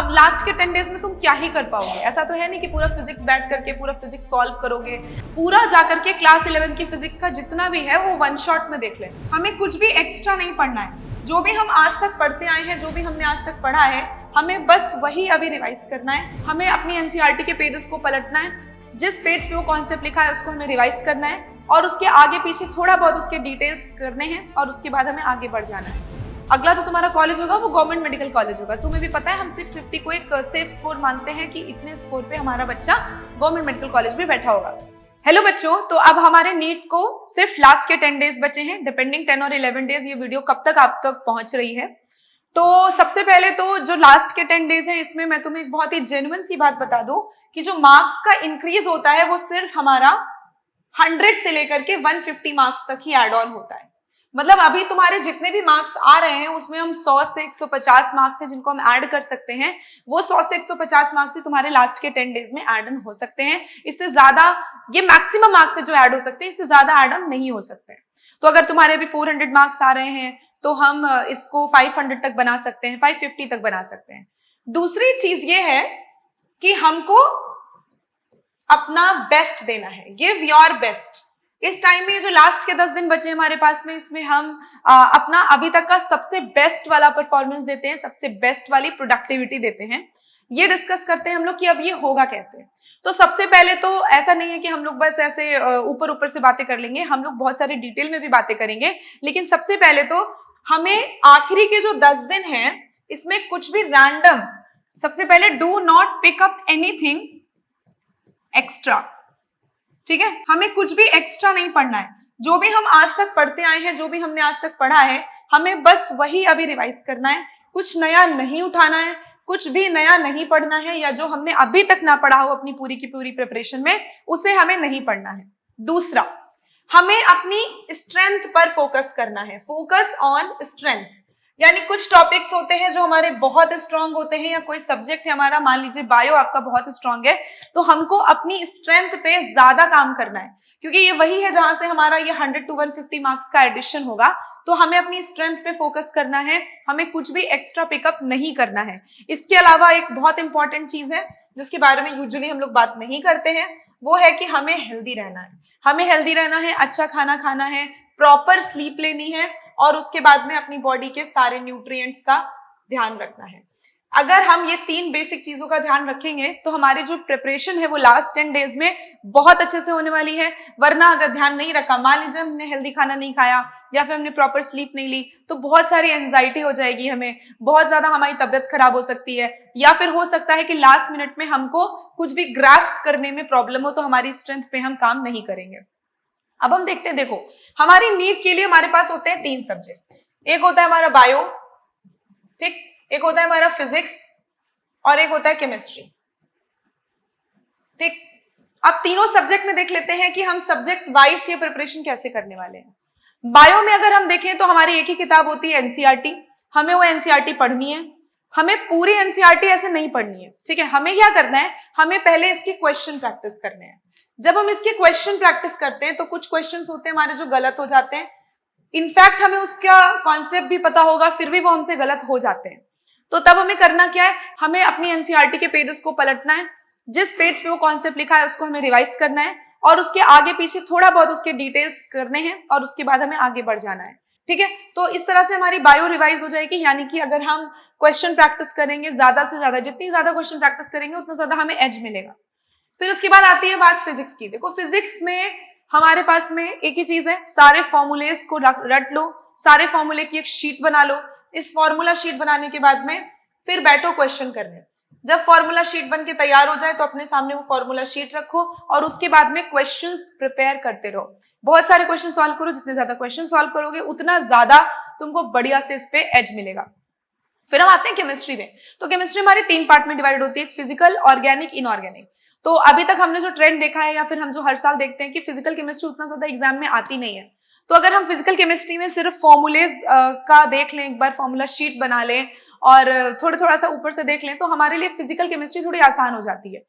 अब लास्ट के 10 डेज में तुम क्या ही कर पाओगे? ऐसा तो है नहीं कि पूरा फिजिक्स बैठ करके पूरा फिजिक्स सॉल्व करोगे। पूरा जाकर के क्लास 11 की फिजिक्स का जितना भी है वो वन शॉट में देख ले। हमें कुछ भी एक्स्ट्रा नहीं पढ़ना है। जो भी हम आज तक पढ़ते आए हैं, जो भी हमने आज तक पढ़ा है, हमें बस वही अभी रिवाइज करना है। हमें अपनी एनसीईआरटी के पेजेस को पलटना है, जिस पेज पे वो कॉन्सेप्ट लिखा है उसको हमें रिवाइज करना है और उसके आगे पीछे थोड़ा बहुत उसके डिटेल्स करने हैं और उसके बाद हमें आगे बढ़ जाना है। अगला जो तुम्हारा कॉलेज होगा वो गवर्नमेंट मेडिकल कॉलेज होगा। तुम्हें भी पता है हम 650 को एक सेफ स्कोर मानते हैं कि इतने स्कोर पे हमारा बच्चा गवर्नमेंट मेडिकल कॉलेज में बैठा होगा। हेलो बच्चों, तो अब हमारे नीट को सिर्फ लास्ट के 10 डेज बचे हैं। डिपेंडिंग 10 और 11 डेज ये वीडियो कब तक आप तक पहुंच रही है। तो सबसे पहले तो जो लास्ट के 10 डेज है इसमें मैं तुम्हें एक बहुत ही जेन्युइन सी बात बता दूं कि जो मार्क्स का इंक्रीज होता है वो सिर्फ हमारा 100 से लेकर के 150 मार्क्स तक ही एड ऑन होता है। मतलब अभी तुम्हारे जितने भी मार्क्स आ रहे हैं उसमें हम 100 से 150 मार्क्स हैं जिनको हम ऐड कर सकते हैं। वो 100 से 150 मार्क्स ही तुम्हारे लास्ट के 10 डेज में ऐड ऑन हो सकते हैं। इससे ज्यादा ये मैक्सिमम मार्क्स है जो ऐड हो सकते हैं, इससे ज्यादा ऐड ऑन नहीं हो सकते। तो अगर तुम्हारे अभी 400 मार्क्स आ रहे हैं तो हम इसको 500 तक बना सकते हैं, 550 तक बना सकते हैं। दूसरी चीज ये है कि हमको अपना बेस्ट देना है, गिव योर बेस्ट। इस टाइम में जो लास्ट के 10 दिन बचे हमारे पास में, इसमें हम अपना अभी तक का सबसे बेस्ट वाला परफॉर्मेंस देते हैं, सबसे बेस्ट वाली प्रोडक्टिविटी देते हैं। ये डिस्कस करते हैं हम लोग कि अब ये होगा कैसे। तो सबसे पहले तो ऐसा नहीं है कि हम लोग बस ऐसे ऊपर ऊपर से बातें कर लेंगे, हम लोग बहुत सारे डिटेल में भी बातें करेंगे। लेकिन सबसे पहले तो हमें आखिरी के जो 10 दिन हैं इसमें कुछ भी रैंडम, सबसे पहले do not pick up anything extra. ठीक है, हमें कुछ भी एक्स्ट्रा नहीं पढ़ना है। जो भी हम आज तक पढ़ते आए हैं, जो भी हमने आज तक पढ़ा है, हमें बस वही अभी रिवाइज करना है। कुछ नया नहीं उठाना है, कुछ भी नया नहीं पढ़ना है, या जो हमने अभी तक ना पढ़ा हो अपनी पूरी की पूरी प्रिपरेशन में उसे हमें नहीं पढ़ना है। दूसरा, हमें अपनी स्ट्रेंथ पर फोकस करना है। फोकस ऑन स्ट्रेंथ, यानी कुछ टॉपिक्स होते हैं जो हमारे बहुत स्ट्रांग होते हैं, या कोई सब्जेक्ट है हमारा, मान लीजिए बायो आपका बहुत स्ट्रांग है, तो हमको अपनी स्ट्रेंथ पे ज्यादा काम करना है, क्योंकि ये वही है जहां से हमारा ये 100 to 150 मार्क्स का एडिशन होगा। तो हमें अपनी स्ट्रेंथ पे फोकस करना है, हमें कुछ भी एक्स्ट्रा पिकअप नहीं करना है। इसके अलावा एक बहुत इंपॉर्टेंट चीज है जिसके बारे में यूजुअली हम लोग बात नहीं करते हैं, वो है कि हमें हेल्दी रहना है। हमें हेल्दी रहना है, अच्छा खाना खाना है, प्रॉपर स्लीप लेनी है और उसके बाद में अपनी बॉडी के सारे न्यूट्रिएंट्स का ध्यान रखना है। अगर हम ये 3 बेसिक चीजों का ध्यान रखेंगे तो हमारी जो प्रिपरेशन है वो लास्ट 10 डेज में बहुत अच्छे से होने वाली है। वरना अगर ध्यान नहीं रखा, मान लीजिए हमने हेल्दी खाना नहीं खाया या फिर हमने प्रॉपर स्लीप नहीं ली, तो बहुत सारी एंजाइटी हो जाएगी, हमें बहुत ज्यादा हमारी तबियत खराब हो सकती है, या फिर हो सकता है कि लास्ट मिनट में हमको कुछ भी ग्रास्प करने में प्रॉब्लम हो तो हमारी स्ट्रेंथ पे हम काम नहीं करेंगे। अब हम देखते हैं, देखो हमारी नीट के लिए हमारे पास होते हैं 3 सब्जेक्ट। एक होता है हमारा बायो, ठीक, एक होता है हमारा फिजिक्स और एक होता है केमिस्ट्री। ठीक, अब तीनों सब्जेक्ट में देख लेते हैं कि हम सब्जेक्ट वाइज ये प्रिपरेशन कैसे करने वाले हैं। बायो में अगर हम देखें तो हमारी एक ही किताब होती है एनसीईआरटी, हमें वो एनसीईआरटी पढ़नी है। हमें पूरी एनसीईआरटी ऐसे नहीं पढ़नी है, ठीक है। हमें क्या करना है, हमें पहले इसकी क्वेश्चन प्रैक्टिस करने हैं। जब हम इसके क्वेश्चन प्रैक्टिस करते हैं तो कुछ क्वेश्चंस होते हैं हमारे जो गलत हो जाते हैं। इनफैक्ट हमें उसका कॉन्सेप्ट भी पता होगा फिर भी वो हमसे गलत हो जाते हैं। तो तब हमें करना क्या है, हमें अपनी एनसीईआरटी के पेजेस को पलटना है, जिस पेज पे वो कॉन्सेप्ट लिखा है उसको हमें रिवाइज करना है और उसके आगे पीछे थोड़ा बहुत उसके डिटेल्स करने हैं और उसके बाद हमें आगे बढ़ जाना है। ठीक है, तो इस तरह से हमारी बायो रिवाइज हो जाएगी। यानी कि अगर हम क्वेश्चन प्रैक्टिस करेंगे ज्यादा से ज्यादा, जितनी ज्यादा क्वेश्चन प्रैक्टिस करेंगे उतना ज्यादा हमें एज मिलेगा। फिर उसके बाद आती है बात फिजिक्स की। देखो फिजिक्स में हमारे पास में एक ही चीज है, सारे फॉर्मूलेस को रट लो, सारे फॉर्मूले की एक शीट बना लो। इस फॉर्मूला शीट बनाने के बाद में फिर बैठो क्वेश्चन करने। जब फॉर्मूला शीट बन के तैयार हो जाए तो अपने सामने वो फॉर्मूला शीट रखो और उसके बाद में क्वेश्चंस प्रिपेयर करते रहो। बहुत सारे क्वेश्चन सॉल्व करो, जितने ज्यादा क्वेश्चन सॉल्व करोगे उतना ज्यादा तुमको बढ़िया से इस पे एज मिलेगा। फिर हम आते हैं केमिस्ट्री में। तो केमिस्ट्री हमारी 3 पार्ट में डिवाइड होती है, फिजिकल, ऑर्गेनिक, इनऑर्गेनिक। तो अभी तक हमने जो ट्रेंड देखा है या फिर हम जो हर साल देखते हैं कि फिजिकल केमिस्ट्री उतना ज्यादा एग्जाम में आती नहीं है। तो अगर हम फिजिकल केमिस्ट्री में सिर्फ फॉर्मूलेज का देख लें, एक बार फॉर्मूला शीट बना लें और थोड़ा थोड़ा सा ऊपर से देख लें तो हमारे लिए फिजिकल केमिस्ट्री थोड़ी आसान हो जाती है।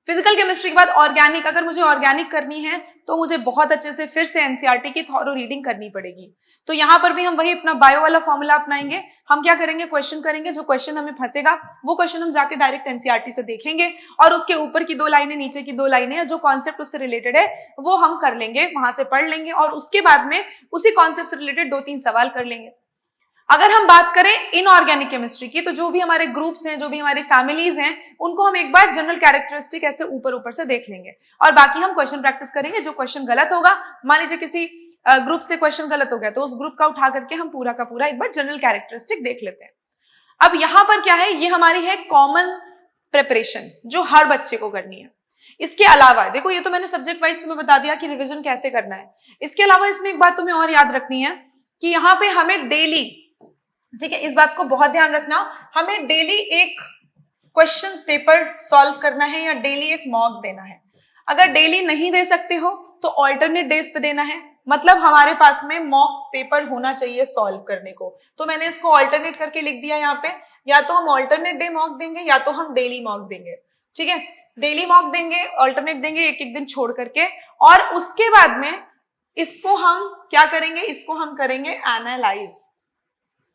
फिजिकल केमिस्ट्री के बाद ऑर्गेनिक, अगर मुझे ऑर्गेनिक करनी है तो मुझे बहुत अच्छे से फिर से एनसीईआरटी की थॉरो रीडिंग करनी पड़ेगी। तो यहाँ पर भी हम वही अपना बायो वाला फॉर्मूला अपनाएंगे। हम क्या करेंगे, क्वेश्चन करेंगे, जो क्वेश्चन हमें फंसेगा वो क्वेश्चन हम जाके डायरेक्ट एनसीईआरटी से देखेंगे और उसके ऊपर की 2 लाइनें, नीचे की 2 लाइनें, जो कॉन्सेप्ट उससे रिलेटेड है वो हम कर लेंगे, वहां से पढ़ लेंगे और उसके बाद में उसी कॉन्सेप्ट से रिलेटेड 2-3 सवाल कर लेंगे। अगर हम बात करें इनऑर्गेनिक केमिस्ट्री की, तो जो भी हमारे ग्रुप्स हैं, जो भी हमारी फैमिलीज हैं, उनको हम एक बार जनरल कैरेक्टरिस्टिक ऐसे ऊपर ऊपर से देख लेंगे और बाकी हम क्वेश्चन प्रैक्टिस करेंगे। जो क्वेश्चन गलत होगा, मान लीजिए किसी ग्रुप से क्वेश्चन गलत हो गया, तो उस ग्रुप का उठा करके हम पूरा का पूरा एक बार जनरल कैरेक्टरिस्टिक देख लेते हैं। अब यहाँ पर क्या है, ये हमारी है कॉमन प्रिपरेशन जो हर बच्चे को करनी है। इसके अलावा देखो, ये तो मैंने सब्जेक्ट वाइज तुम्हें बता दिया कि रिविजन कैसे करना है। इसके अलावा इसमें एक बात तुम्हें और याद रखनी है कि यहाँ पे हमें डेली, ठीक है, इस बात को बहुत ध्यान रखना, हमें डेली एक क्वेश्चन पेपर सॉल्व करना है या डेली एक मॉक देना है। अगर डेली नहीं दे सकते हो तो ऑल्टरनेट डेज पे देना है, मतलब हमारे पास में मॉक पेपर होना चाहिए सॉल्व करने को। तो मैंने इसको ऑल्टरनेट करके लिख दिया यहाँ पे, या तो हम ऑल्टरनेट डे मॉक देंगे या तो हम डेली मॉक देंगे। ठीक है, डेली मॉक देंगे, ऑल्टरनेट देंगे, एक एक दिन छोड़ करके, और उसके बाद में इसको हम क्या करेंगे, इसको हम करेंगे एनालाइज।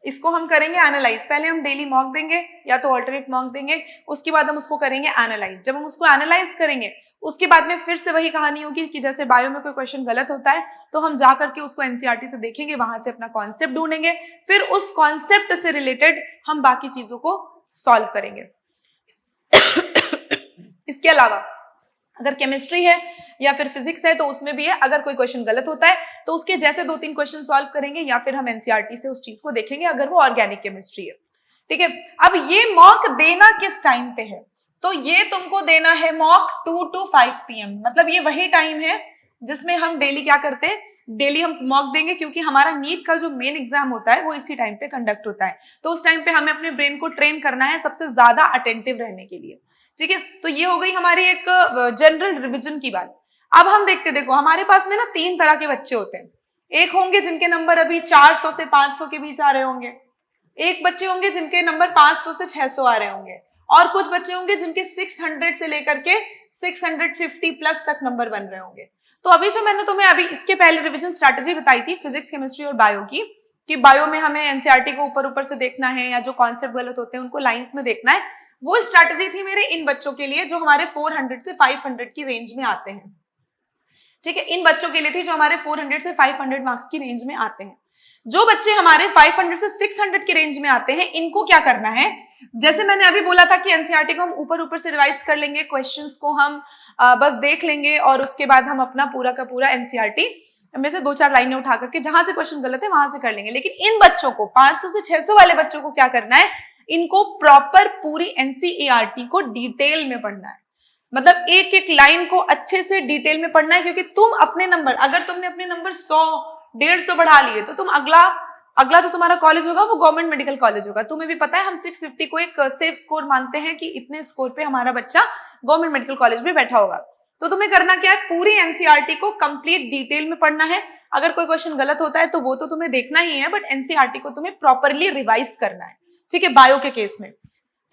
इसको हम करेंगे एनालाइज। पहले हम डेली मॉक देंगे या तो ऑल्टरनेट मॉक देंगे, उसके बाद हम उसको करेंगे एनालाइज। जब हम उसको एनालाइज करेंगे उसके बाद में फिर से वही कहानी होगी कि जैसे बायो में कोई क्वेश्चन गलत होता है तो हम जा करके उसको एनसीईआरटी से देखेंगे, वहां से अपना कॉन्सेप्ट ढूंढेंगे, फिर उस कॉन्सेप्ट से रिलेटेड हम बाकी चीजों को सॉल्व करेंगे। इसके अलावा अगर केमिस्ट्री है या फिर फिजिक्स है तो उसमें भी है, अगर कोई क्वेश्चन गलत होता है तो उसके जैसे 2-3 क्वेश्चन सॉल्व करेंगे या फिर हम एनसीईआरटी से उस चीज को देखेंगे अगर वो ऑर्गेनिक केमिस्ट्री है। ठीक है, अब ये मॉक देना किस टाइम पे है, तो ये तुमको देना है मॉक 2 to 5 PM, मतलब ये वही टाइम है जिसमें हम डेली क्या करते हैं, डेली हम मॉक देंगे, क्योंकि हमारा नीट का जो मेन एग्जाम होता है वो इसी टाइम पे कंडक्ट होता है। तो उस टाइम पे हमें अपने ब्रेन को ट्रेन करना है सबसे ज्यादा अटेंटिव रहने के लिए। ठीक है, तो ये हो गई हमारी एक जनरल रिवीजन की बात। अब हम देखते, देखो हमारे पास में ना 3 तरह के बच्चे होते हैं। एक होंगे जिनके नंबर अभी 400 से 500 के बीच आ रहे होंगे, एक बच्चे होंगे जिनके नंबर 500 से 600 आ रहे होंगे, और कुछ बच्चे होंगे जिनके 600 से लेकर के 650 प्लस तक नंबर बन रहे होंगे। तो अभी जो मैंने तुम्हें अभी इसके पहले रिवीजन स्ट्रैटेजी बताई थी फिजिक्स, केमिस्ट्री और बायो की, कि बायो में हमें एनसीईआरटी को ऊपर ऊपर से देखना है या जो कॉन्सेप्ट गलत होते हैं उनको लाइंस में देखना है, वो स्ट्रैटेजी थी मेरे इन बच्चों के लिए जो हमारे 400 से 500 की रेंज में आते हैं। ठीक है, इन बच्चों के लिए थी जो हमारे 400 से 500 मार्क्स की रेंज में आते हैं। जो बच्चे हमारे 500 से 600 की रेंज में आते हैं, इनको क्या करना है, जैसे मैंने अभी बोला था कि एनसीईआरटी को हम ऊपर ऊपर से रिवाइज कर लेंगे, क्वेश्चंस को हम बस देख लेंगे और उसके बाद हम अपना पूरा का पूरा एनसीईआरटी में से 2-4 लाइनें उठा करके जहां से क्वेश्चन गलत है वहां से कर लेंगे। लेकिन इन बच्चों को 500 से 600 वाले बच्चों को क्या करना है, इनको प्रॉपर पूरी एनसीईआरटी को डिटेल में पढ़ना है, मतलब एक एक लाइन को अच्छे से डिटेल में पढ़ना है, क्योंकि तुम अपने नंबर, अगर तुमने अपने नंबर 100-150 बढ़ा लिए तो तुम अगला जो तुम्हारा कॉलेज होगा वो गवर्नमेंट मेडिकल कॉलेज होगा। तुम्हें भी पता है हम 650 को एक सेफ स्कोर मानते हैं कि इतने स्कोर पे हमारा बच्चा गवर्नमेंट मेडिकल कॉलेज में बैठा होगा। तो तुम्हें करना क्या है, पूरी एनसीईआरटी को कंप्लीट डिटेल में पढ़ना है। अगर कोई क्वेश्चन गलत होता है तो वो तो तुम्हें देखना ही है, बट एनसीईआरटी को तुम्हें प्रॉपरली रिवाइज करना है। ठीक है, बायो के केस में,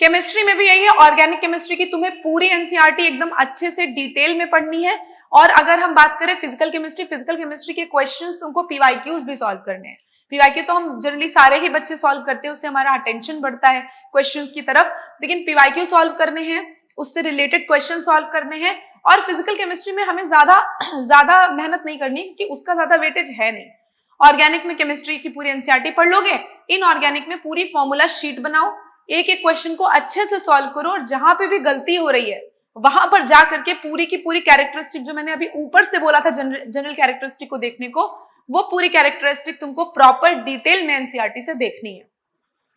केमिस्ट्री में भी यही है, ऑर्गेनिक केमिस्ट्री की तुम्हें पूरी एनसीईआरटी एकदम अच्छे से डिटेल में पढ़नी है। और अगर हम बात करें फिजिकल केमिस्ट्री के क्वेश्चंस तुमको पीवाईक्यूज भी सॉल्व करने हैं। पीवाईक्यू तो हम जनरली सारे ही बच्चे सॉल्व करते हैं, उससे हमारा अटेंशन बढ़ता है क्वेश्चंस की तरफ, लेकिन पीवाईक्यू सॉल्व करने हैं, उससे रिलेटेड क्वेश्चन सॉल्व करने हैं। और फिजिकल केमिस्ट्री में हमें ज्यादा मेहनत नहीं करनी क्योंकि उसका ज्यादा वेटेज है नहीं। ऑर्गेनिक में केमिस्ट्री की पूरी एनसीईआरटी पढ़ लोगे, इनऑर्गेनिक में पूरी फॉर्मूला शीट बनाओ, एक एक क्वेश्चन को अच्छे से सॉल्व करो, और जहां पे भी गलती हो रही है वहां पर जा करके पूरी की पूरी कैरेक्टरिस्टिक जो मैंने अभी ऊपर से बोला था जनरल कैरेक्टरिस्टिक को देखने को, वो पूरी कैरेक्टरिस्टिक तुमको प्रॉपर डिटेल में एनसीईआरटी से देखनी है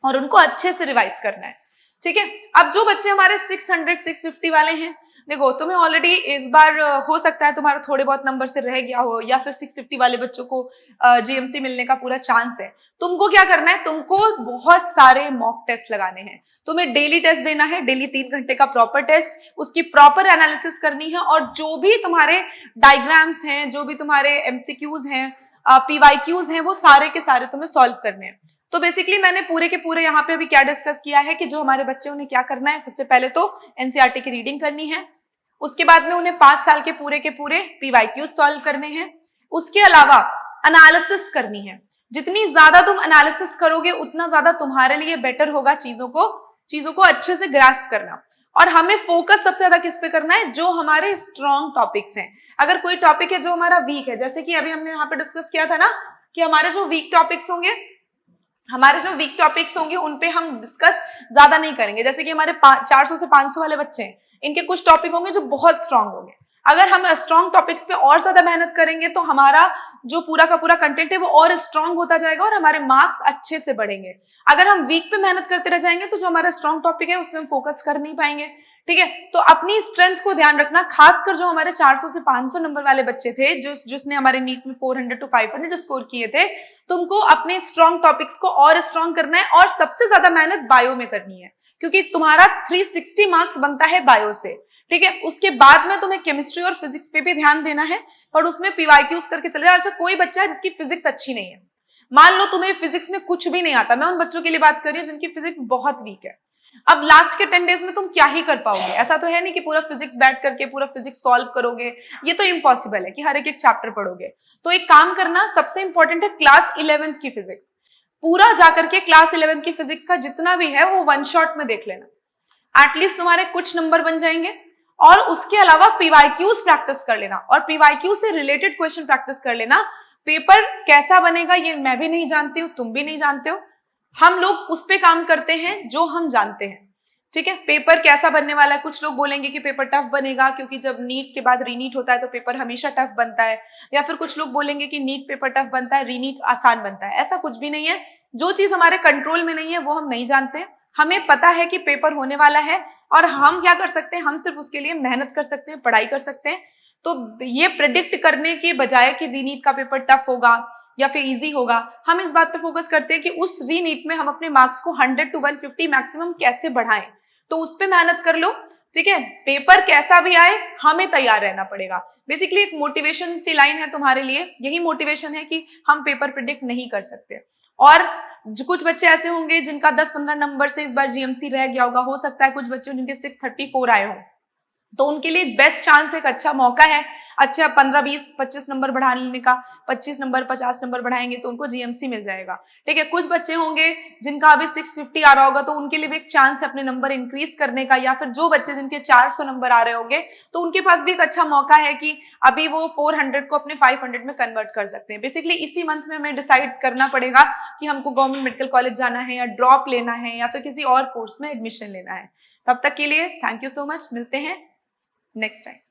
और उनको अच्छे से रिवाइज करना है। ठीक है, अब जो बच्चे हमारे 600-650 वाले हैं, देखो तुम्हें ऑलरेडी इस बार हो सकता है तुम्हारा थोड़े बहुत नंबर से रह गया हो, या फिर 650 वाले बच्चों को जीएमसी मिलने का पूरा चांस है। तुमको क्या करना है, तुमको बहुत सारे मॉक टेस्ट लगाने हैं। तुम्हें डेली टेस्ट देना है, डेली 3 घंटे का प्रॉपर टेस्ट, उसकी प्रॉपर एनालिसिस करनी है, और जो भी तुम्हारे डायग्राम्स हैं, जो भी तुम्हारे एमसीक्यूज हैं, पीवाईक्यूज हैं, वो सारे के सारे तुम्हें सॉल्व करने हैं। तो बेसिकली मैंने पूरे के पूरे यहाँ पे अभी क्या डिस्कस किया है कि जो हमारे बच्चे उन्हें क्या करना है, सबसे पहले तो एनसीईआरटी की रीडिंग करनी है, उसके बाद में उन्हें 5 साल के पूरे पीवाईक्यू सॉल्व करने हैं। उसके अलावा एनालिसिस करनी है। जितनी ज्यादा तुम एनालिसिस करोगे उतना ज्यादा तुम्हारे लिए बेटर होगा चीजों को अच्छे से ग्रास्प करना। और हमें फोकस सबसे ज्यादा किस पे करना है, जो हमारे स्ट्रॉन्ग टॉपिक्स हैं। अगर कोई टॉपिक है जो हमारा वीक है, जैसे कि अभी हमने यहाँ पे डिस्कस किया था ना कि हमारे जो वीक टॉपिक्स होंगे उन पे हम डिस्कस ज्यादा नहीं करेंगे। जैसे कि हमारे 400 से 500 वाले बच्चे हैं, इनके कुछ टॉपिक होंगे जो बहुत स्ट्रांग होंगे। अगर हम स्ट्रांग टॉपिक्स पे और ज्यादा मेहनत करेंगे तो हमारा जो पूरा का पूरा कंटेंट है वो और स्ट्रांग होता जाएगा और हमारे मार्क्स अच्छे से बढ़ेंगे। अगर हम वीक पे मेहनत करते रह जाएंगे तो जो हमारा स्ट्रांग टॉपिक है उसमें हम फोकस कर नहीं पाएंगे। ठीक है, तो अपनी स्ट्रेंथ को ध्यान रखना। खासकर जो हमारे 400 से 500 नंबर वाले बच्चे थे, जिसने हमारे नीट में 400 to 500 स्कोर किए थे, तुमको अपने स्ट्रांग टॉपिक्स को और स्ट्रांग करना है और सबसे ज्यादा मेहनत बायो में करनी है, क्योंकि तुम्हारा 360 मार्क्स बनता है बायो से। ठीक है, उसके बाद में तुम्हें केमिस्ट्री और फिजिक्स पे भी ध्यान देना है, पर उसमें पीवाईक्यूज करके चले जाओ। अच्छा, कोई बच्चा है जिसकी फिजिक्स अच्छी नहीं है, मान लो तुम्हें फिजिक्स में कुछ भी नहीं आता, मैं उन बच्चों के लिए बात कर रही हूँ जिनकी फिजिक्स बहुत वीक है। अब लास्ट के 10 डेज में तुम क्या ही कर पाओगे? ऐसा तो है नहीं कि पूरा फिजिक्स बैठ करके पूरा फिजिक्स सॉल्व करोगे, ये तो इम्पॉसिबल है कि हर एक चैप्टर पढ़ोगे। तो एक काम करना, सबसे इंपॉर्टेंट है क्लास 11th की फिजिक्स। पूरा जाकर के क्लास 11th की फिजिक्स का जितना भी है वो वन शॉट में देख लेना, एटलीस्ट तुम्हारे कुछ नंबर बन जाएंगे। और उसके अलावा पीवाईक्यूज प्रैक्टिस कर लेना और पीवाईक्यू से रिलेटेड क्वेश्चन प्रैक्टिस कर लेना। पेपर कैसा बनेगा ये मैं भी नहीं जानती हूँ, तुम भी नहीं जानते हो, हम लोग उस पे काम करते हैं जो हम जानते हैं। ठीक है, पेपर कैसा बनने वाला है, कुछ लोग बोलेंगे कि पेपर टफ बनेगा क्योंकि जब नीट के बाद रीनीट होता है तो पेपर हमेशा टफ बनता है, या फिर कुछ लोग बोलेंगे कि नीट पेपर टफ बनता है, रीनीट आसान बनता है। ऐसा कुछ भी नहीं है। जो चीज हमारे कंट्रोल में नहीं है वो हम नहीं जानते हैं। हमें पता है कि पेपर होने वाला है और हम क्या कर सकते हैं, हम सिर्फ उसके लिए मेहनत कर सकते हैं, पढ़ाई कर सकते हैं। तो ये प्रेडिक्ट करने के बजाय कि रीनीट का पेपर टफ होगा या फिर इजी होगा, हम इस बात पे फोकस करते हैं कि उस रीनीट में हम अपने मार्क्स को 100 to 150 मैक्सिमम कैसे बढ़ाएं। तो उस पे मेहनत कर लो। ठीक है, पेपर कैसा भी आए हमें तैयार रहना पड़ेगा। बेसिकली एक मोटिवेशन सी लाइन है तुम्हारे लिए, यही मोटिवेशन है कि हम पेपर प्रिडिक्ट नहीं कर सकते। और कुछ बच्चे ऐसे होंगे जिनका 10-15 नंबर से इस बार जीएमसी रह गया होगा, हो सकता है कुछ बच्चे जिनके 634 आए हो, तो उनके लिए बेस्ट चांस, एक अच्छा मौका है। अच्छा 15, 20, 25 नंबर बढ़ा लेने का, 25 नंबर 50 नंबर बढ़ाएंगे तो उनको जीएमसी मिल जाएगा। ठीक है, कुछ बच्चे होंगे जिनका अभी 650 आ रहा होगा तो उनके लिए भी एक चांस है अपने नंबर इंक्रीज करने का, या फिर जो बच्चे जिनके 400 नंबर आ रहे होंगे तो उनके पास भी एक अच्छा मौका है कि अभी वो 400 को अपने 500 में कन्वर्ट कर सकते हैं। बेसिकली इसी मंथ में हमें डिसाइड करना पड़ेगा कि हमको गवर्नमेंट मेडिकल कॉलेज जाना है या ड्रॉप लेना है या फिर किसी और कोर्स में एडमिशन लेना है। तब तक के लिए थैंक यू सो मच, मिलते हैं नेक्स्ट टाइम।